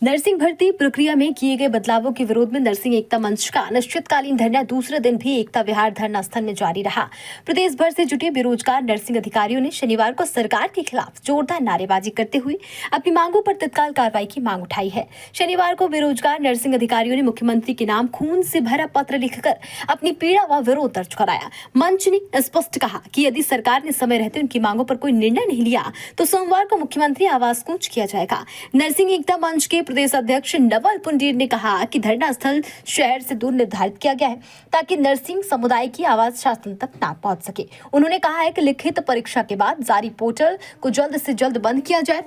Nursing भर्ती प्रक्रिया में किए गए बदलावों के विरोध में नर्सिंग एकता मंच का अनिश्चितकालीन धरना दूसरे दिन भी एकता विहार धरना स्थल में जारी रहा। प्रदेश भर से जुटे बेरोजगार नर्सिंग अधिकारियों ने शनिवार को सरकार के खिलाफ जोरदार नारेबाजी करते हुए अपनी मांगों पर तत्काल कार्रवाई की मांग उठाई है। शनिवार को बेरोजगार नर्सिंग अधिकारियों ने मुख्यमंत्री के नाम खून से भरा पत्र लिखकर अपनी पीड़ा व विरोध दर्ज कराया। मंच ने स्पष्ट कहा कि यदि सरकार ने समय रहते उनकी मांगों पर कोई निर्णय नहीं लिया तो सोमवार को मुख्यमंत्री आवास कूच किया जाएगा। नर्सिंग एकता मंच के प्रदेश अध्यक्ष नवल पुंडीर ने कहा कि धरना स्थल शहर से दूर निर्धारित किया गया है ताकि नर्सिंग समुदाय की आवाज शासन तक ना पहुंच सके। उन्होंने कहा है कि लिखित परीक्षा के बाद जारी पोर्टल को जल्द से जल्द बंद किया जाए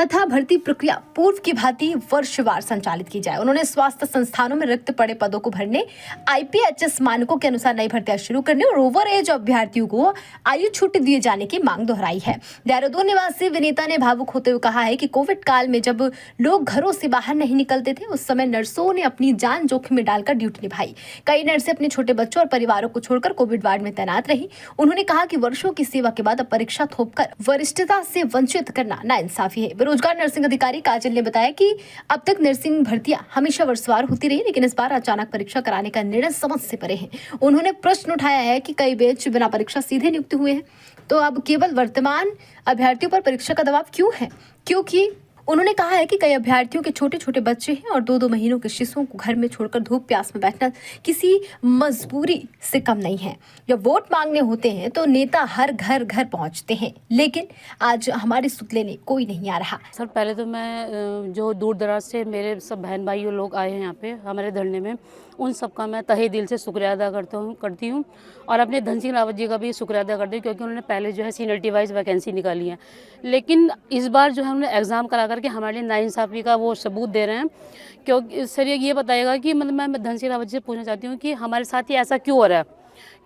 तथा भर्ती प्रक्रिया पूर्व की भांति वर्षवार संचालित की जाए। उन्होंने स्वास्थ्य संस्थानों में रिक्त पड़े पदों को भरने, IPHS मानकों के अनुसार नई भर्तियां शुरू करने और ओवर एज अभ्यर्थियों को आयु छूट दिए जाने की मांग दोहराई है। देहरादून निवासी विनीता ने भावुक होते हुए कहा है कि कोविड काल में जब लोग घरों से बाहर नहीं निकलते थे उस समय नर्सों ने अपनी जान जोखिम में डालकर ड्यूटी निभाई। कई नर्सें अपने छोटे बच्चों और परिवारों को छोड़कर कोविड वार्ड में तैनात रही। उन्होंने कहा कि वर्षों की सेवा के बाद अब परीक्षा थोपकर वरिष्ठता से वंचित करना नाइंसाफी है। बेरोजगार नर्सिंग अधिकारी काजल ने बताया कि अब तक नर्सिंग भर्तियां हमेशा वर्षवार होती रही, लेकिन इस बार अचानक परीक्षा कराने का निर्णय समझ से परे है। उन्होंने प्रश्न उठाया है कि कई बैच बिना परीक्षा सीधे नियुक्त हुए हैं, तो अब केवल वर्तमान अभ्यर्थियों पर परीक्षा का दबाव क्यों है? क्योंकि उन्होंने कहा है कि कई अभ्यर्थियों के छोटे छोटे बच्चे हैं और 2-2 महीनों के शिशुओं को घर में छोड़कर धूप प्यास में बैठना किसी मजबूरी से कम नहीं है। जब वोट मांगने होते हैं तो नेता हर घर घर पहुंचते हैं, लेकिन आज हमारे सुध लेने कोई नहीं आ रहा। सर पहले तो मैं जो दूर दराज से मेरे सब बहन भाइयों लोग आए हैं यहाँ पे हमारे धरने में, उन सब का मैं तहे दिल से शुक्रिया अदा करती हूँ और अपने धन सिंह रावत जी का भी शुक्रिया अदा करती हूँ, क्योंकि उन्होंने पहले जो है सीनियरिटी वाइज वैकेंसी निकाली है, लेकिन इस बार जो है उन्होंने एग्ज़ाम करा करके हमारे लिए नाइंसाफ़ी का वो सबूत दे रहे हैं। क्योंकि सर ये बताएगा कि मतलब मैं धन सिंह रावत जी से पूछना चाहती हूँ कि हमारे साथ ये ऐसा क्यों हो रहा है,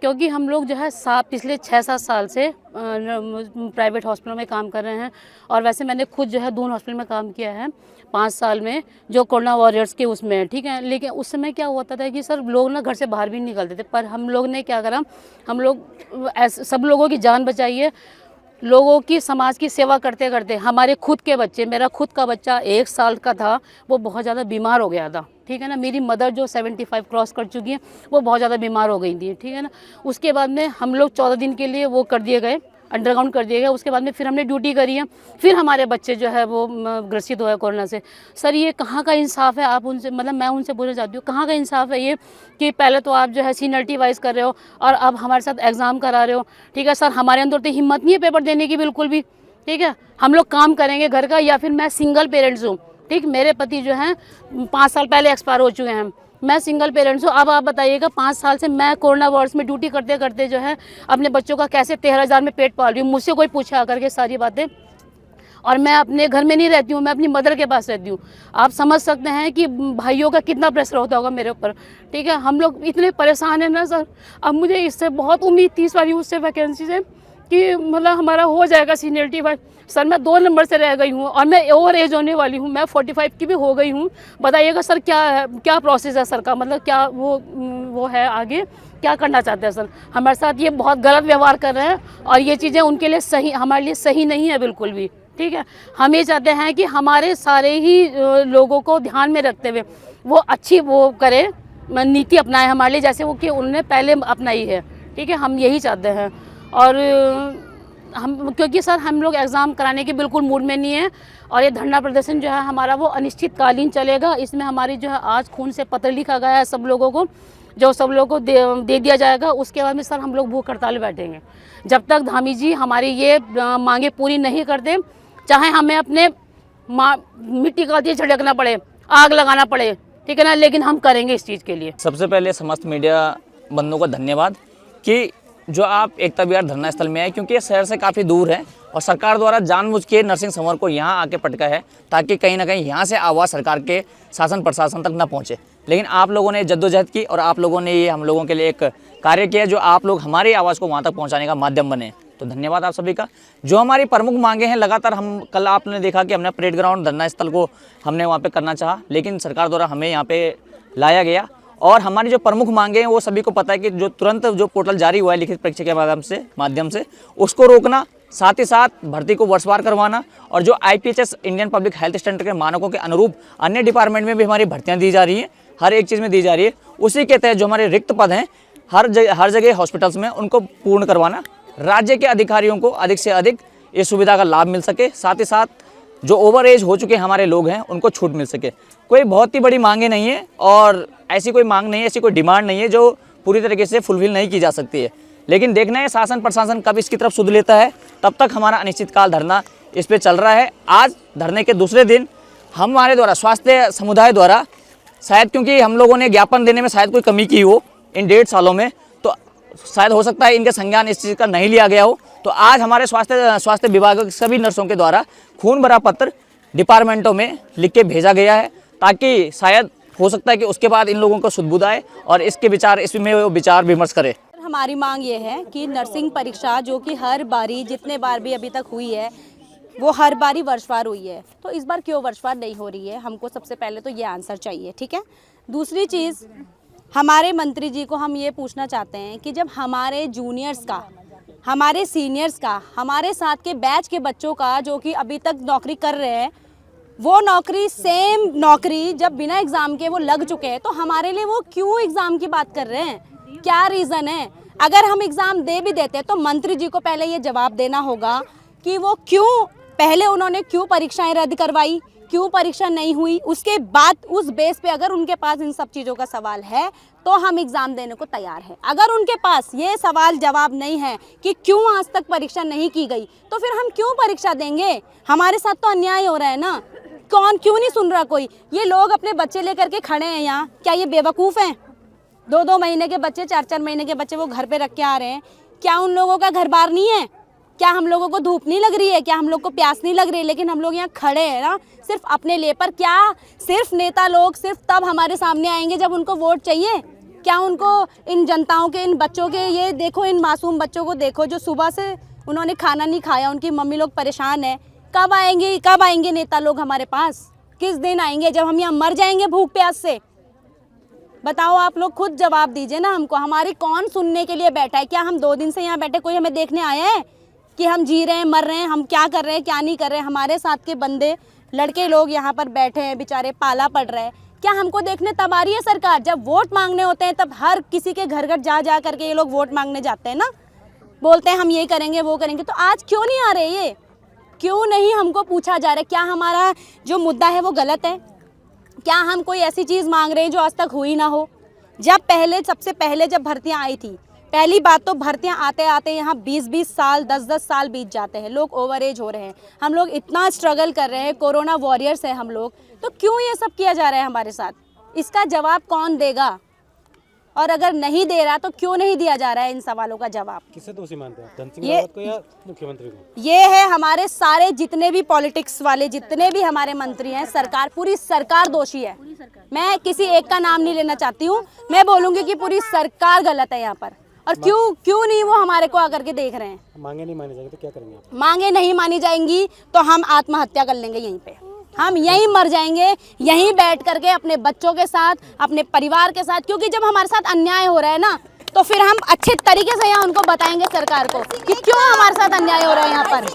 क्योंकि हम लोग जो है पिछले 6-7 साल से प्राइवेट हॉस्पिटलों में काम कर रहे हैं और वैसे मैंने खुद जो है दून हॉस्पिटल में काम किया है 5 साल में, जो कोरोना वॉरियर्स के उसमें, ठीक है। लेकिन उस समय क्या होता था कि सर लोग ना घर से बाहर भी नहीं निकलते थे, पर हम लोग ने क्या करा, हम लोग सब लोगों की जान बचाई है, लोगों की समाज की सेवा करते करते। हमारे खुद के बच्चे, मेरा खुद का बच्चा 1 साल का था, वो बहुत ज़्यादा बीमार हो गया था, ठीक है ना। मेरी मदर जो 75 क्रॉस कर चुकी है वो बहुत ज़्यादा बीमार हो गई थी, ठीक है ना। उसके बाद में हम लोग 14 दिन के लिए वो कर दिए गए, अंडरग्राउंड कर दिए गए। उसके बाद में फिर हमने ड्यूटी करी है, फिर हमारे बच्चे जो है वो ग्रसित हुए कोरोना से। सर ये कहाँ का इंसाफ है? आप उनसे मतलब मैं उनसे पूछना चाहती हूँ, कहाँ का इंसाफ है ये कि पहले तो आप जो है सीनियरिटी वाइज कर रहे हो और अब हमारे साथ एग्ज़ाम करा रहे हो, ठीक है। सर हमारे अंदर तो हिम्मत नहीं है पेपर देने की बिल्कुल भी, ठीक है। हम लोग काम करेंगे घर का, या फिर मैं सिंगल पेरेंट्स हूँ, ठीक। मेरे पति जो हैं 5 साल पहले एक्सपायर हो चुके हैं, मैं सिंगल पेरेंट्स हूँ। अब आप बताइएगा 5 साल से मैं कोरोना वार्ड्स में ड्यूटी करते करते जो है अपने बच्चों का कैसे 13,000 में पेट पाल रही हूँ। मुझसे कोई पूछा आकर के सारी बातें, और मैं अपने घर में नहीं रहती हूँ, मैं अपनी मदर के पास रहती हूँ। आप समझ सकते हैं कि भाइयों का कितना प्रेशर होता होगा मेरे ऊपर, ठीक है। हम लोग इतने परेशान हैं ना सर। अब मुझे इससे बहुत उम्मीद थी इस वाली उससे वैकेंसी से कि मतलब हमारा हो जाएगा सीनियरिटी वाइज। सर मैं 2 नंबर से रह गई हूँ और मैं ओवर एज होने वाली हूँ, मैं 45 की भी हो गई हूँ। बताइएगा सर क्या प्रोसेस है सर का, मतलब क्या वो है आगे क्या करना चाहते हैं सर? हमारे साथ ये बहुत गलत व्यवहार कर रहे हैं और ये चीज़ें उनके लिए सही, हमारे लिए सही नहीं है बिल्कुल भी, ठीक है। हम ये चाहते हैं कि हमारे सारे ही लोगों को ध्यान में रखते हुए वो अच्छी वो करे, नीति अपनाए हमारे लिए, जैसे वो कि उन्होंने पहले अपनाई है, ठीक है। हम यही चाहते हैं। और हम क्योंकि सर हम लोग एग्ज़ाम कराने के बिल्कुल मूड में नहीं है और ये धरना प्रदर्शन जो है हमारा वो अनिश्चितकालीन चलेगा। इसमें हमारी जो है आज खून से पत्र लिखा गया है सब लोगों को, जो सब लोगों को दे दिया जाएगा। उसके बाद में सर हम लोग भूख हड़ताल बैठेंगे जब तक धामी जी हमारी ये मांगे पूरी नहीं करते, चाहे हमें अपने मिट्टी का दिए झड़कना पड़े, आग लगाना पड़े, ठीक है ना, लेकिन हम करेंगे इस चीज़ के लिए। सबसे पहले समस्त मीडिया बंधुओं का धन्यवाद कि जो आप एकता विहार धरना स्थल में आए, क्योंकि ये शहर से काफ़ी दूर है और सरकार द्वारा जानबूझ के नर्सिंग समूह को यहाँ आके पटका है ताकि कहीं ना कहीं यहाँ से आवाज़ सरकार के शासन प्रशासन तक ना पहुँचे। लेकिन आप लोगों ने जद्दोजहद की और आप लोगों ने ये हम लोगों के लिए एक कार्य किया जो आप लोग हमारी आवाज़ को वहाँ तक पहुँचाने का माध्यम बने, तो धन्यवाद आप सभी का। जो हमारी प्रमुख मांगे हैं लगातार हम कल आपने देखा कि हमने परेड ग्राउंड धरना स्थल को हमने वहाँ पर करना चाहा, लेकिन सरकार द्वारा हमें यहाँ पर लाया गया। और हमारी जो प्रमुख मांगे हैं वो सभी को पता है कि जो तुरंत जो पोर्टल जारी हुआ है लिखित परीक्षा के माध्यम से उसको रोकना, साथ ही साथ भर्ती को वर्षवार करवाना और जो IPHS Indian public health standard के मानकों के अनुरूप अन्य डिपार्टमेंट में भी हमारी भर्तियां दी जा रही हैं, हर एक चीज़ में दी जा रही है। उसी के तहत जो हमारे रिक्त पद हैं हर जगह हॉस्पिटल्स में उनको पूर्ण करवाना, राज्य के अधिकारियों को अधिक से अधिक इस सुविधा का लाभ मिल सके, साथ ही साथ जो ओवर एज हो चुके हमारे लोग हैं उनको छूट मिल सके। कोई बहुत ही बड़ी मांगे नहीं है और ऐसी कोई मांग नहीं है, ऐसी कोई डिमांड नहीं है जो पूरी तरीके से फुलफिल नहीं की जा सकती है। लेकिन देखना है शासन प्रशासन कब इसकी तरफ सुध लेता है, तब तक हमारा अनिश्चितकाल धरना इस पे चल रहा है। आज धरने के दूसरे दिन हमारे द्वारा स्वास्थ्य समुदाय द्वारा शायद क्योंकि हम लोगों ने ज्ञापन देने में शायद कोई कमी की हो इन 1.5 सालों में, तो शायद हो सकता है इनके संज्ञान इस चीज़ का नहीं लिया गया हो। तो आज हमारे स्वास्थ्य विभाग के सभी नर्सों के द्वारा खून भरा पत्र डिपार्टमेंटों में लिख के भेजा गया है, ताकि शायद हो सकता है कि उसके बाद इन लोगों को सुध-बुध आए और इसमें वो विचार विमर्श करे। हमारी मांग ये है कि नर्सिंग परीक्षा जो कि हर बारी जितने बार भी अभी तक हुई है वो हर बारी वर्षवार हुई है, तो इस बार क्यों वर्षवार नहीं हो रही है, हमको सबसे पहले तो ये आंसर चाहिए। ठीक है, दूसरी चीज़ हमारे मंत्री जी को हम ये पूछना चाहते हैं कि जब हमारे जूनियर्स का, हमारे सीनियर्स का, हमारे साथ के बैच के बच्चों का जो कि अभी तक नौकरी कर रहे हैं, वो नौकरी सेम नौकरी जब बिना एग्ज़ाम के वो लग चुके हैं, तो हमारे लिए वो क्यों एग्ज़ाम की बात कर रहे हैं, क्या रीज़न है? अगर हम एग्ज़ाम दे भी देते हैं तो मंत्री जी को पहले ये जवाब देना होगा कि वो क्यों पहले उन्होंने क्यों परीक्षाएं रद्द करवाई, क्यों परीक्षा नहीं हुई। उसके बाद उस बेस पे अगर उनके पास इन सब चीज़ों का सवाल है तो हम एग्ज़ाम देने को तैयार हैं। अगर उनके पास ये सवाल जवाब नहीं है कि क्यों आज तक परीक्षा नहीं की गई, तो फिर हम क्यों परीक्षा देंगे? हमारे साथ तो अन्याय हो रहा है ना। कौन क्यों नहीं सुन रहा कोई? ये लोग अपने बच्चे लेकर के खड़े हैं यहाँ, क्या ये बेवकूफ़ हैं? 2-2 महीने के बच्चे, 4-4 महीने के बच्चे वो घर पे रख के आ रहे हैं। क्या उन लोगों का घर बार नहीं है? क्या हम लोगों को धूप नहीं लग रही है? क्या हम लोग को प्यास नहीं लग रही है? लेकिन हम लोग यहाँ खड़े हैं ना सिर्फ अपने लिए। पर क्या सिर्फ नेता लोग सिर्फ तब हमारे सामने आएंगे जब उनको वोट चाहिए? क्या उनको इन जनताओं के, इन बच्चों के, ये देखो इन मासूम बच्चों को देखो जो सुबह से उन्होंने खाना नहीं खाया, उनकी मम्मी लोग परेशान है। कब आएंगे नेता लोग हमारे पास? किस दिन आएंगे जब हम यहाँ मर जाएंगे भूख प्यास से? बताओ, आप लोग खुद जवाब दीजिए ना हमको। हमारी कौन सुनने के लिए बैठा है? क्या हम 2 दिन से यहाँ बैठे कोई हमें देखने आया है कि हम जी रहे हैं, मर रहे हैं, हम क्या कर रहे हैं, क्या नहीं कर रहे हैं? हमारे साथ के बंदे, लड़के लोग यहाँ पर बैठे हैं, बेचारे पाला पड़ रहे हैं। क्या हमको देखने तब आ रही है सरकार? जब वोट मांगने होते हैं तब हर किसी के घर घर जा करके ये लोग वोट मांगने जाते हैं ना, बोलते हैं हम ये करेंगे वो करेंगे। तो आज क्यों नहीं आ रहे? ये क्यों नहीं हमको पूछा जा रहा है? क्या हमारा जो मुद्दा है वो गलत है? क्या हम कोई ऐसी चीज़ मांग रहे हैं जो आज तक हुई ना हो? सबसे पहले जब भर्तियां आई थी, पहली बात तो भर्तियां आते आते यहाँ 20-20 साल, 10-10 साल बीत जाते हैं, लोग ओवर एज हो रहे हैं, हम लोग इतना स्ट्रगल कर रहे हैं, कोरोना वॉरियर्स हैं हम लोग, तो क्यों ये सब किया जा रहा है हमारे साथ? इसका जवाब कौन देगा? और अगर नहीं दे रहा तो क्यों नहीं दिया जा रहा है इन सवालों का जवाब? किसे दोषी मानते हैं, धन सिंह रावत को या मुख्यमंत्री को? ये है हमारे सारे जितने भी पॉलिटिक्स वाले, जितने भी हमारे मंत्री हैं, सरकार, पूरी सरकार दोषी है। मैं किसी एक का नाम नहीं लेना चाहती हूँ, मैं बोलूँगी कि पूरी सरकार गलत है यहाँ पर। और क्यों नहीं वो हमारे को आकर के देख रहे हैं? मांगे नहीं मानी जाएंगी तो क्या करेंगे आप? मांगे नहीं मानी जाएंगी तो हम आत्महत्या कर लेंगे यहीं पे, हम यहीं मर जाएंगे, यहीं बैठ करके अपने बच्चों के साथ, अपने परिवार के साथ। क्योंकि जब हमारे साथ अन्याय हो रहा है ना, तो फिर हम अच्छे तरीके से यहाँ उनको बताएंगे सरकार को कि क्यों हमारे साथ अन्याय हो रहा है यहाँ पर,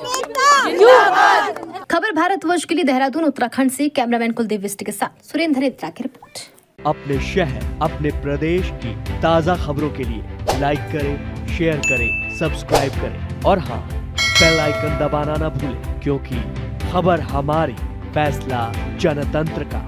क्यों। खबर भारतवर्ष के लिए देहरादून उत्तराखंड से कैमरामैन कुलदीप विष्ट के साथ सुरेंद्र नेत्रा की रिपोर्ट। अपने शहर, अपने प्रदेश की ताज़ा खबरों के लिए लाइक करें, शेयर करें, सब्सक्राइब करें और हाँ, बेल आइकन दबाना ना भूलें, क्योंकि खबर हमारी, फैसला जनतंत्र का।